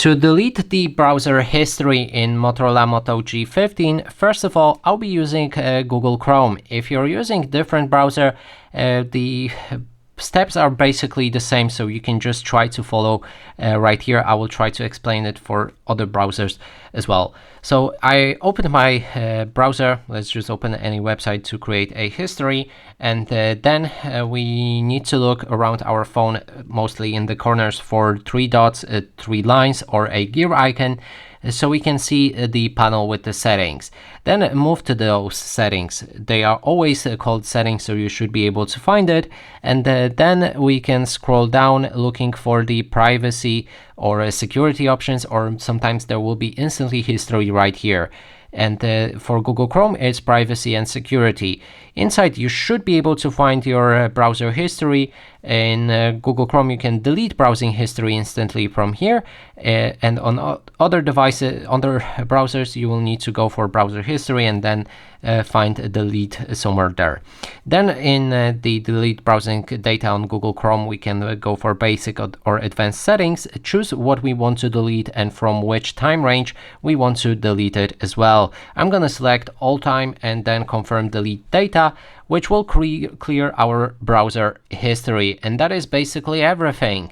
To delete the browser history in Motorola Moto G15, first of all, I'll be using Google Chrome. If you're using different browser, the steps are basically the same, so you can just try to follow right here. I will try to explain it for other browsers as well. So I opened my browser. Let's just open any website to create a history, and then we need to look around our phone, mostly in the corners, for three dots, three lines, or a gear icon, so we can see the panel with the settings. Then move to those settings. They are always called settings, so you should be able to find it. And then we can scroll down looking for the privacy or security options, or sometimes there will be instantly history right here. And for Google Chrome, it's privacy and security. Inside, you should be able to find your browser history. In Google Chrome, you can delete browsing history instantly from here. And on other devices, other browsers, you will need to go for browser history and then find delete somewhere there. Then in the delete browsing data on Google Chrome, we can go for basic or advanced settings, choose what we want to delete and from which time range we want to delete it as well. I'm going to select all time and then confirm delete data, which will clear our browser history. And that is basically everything.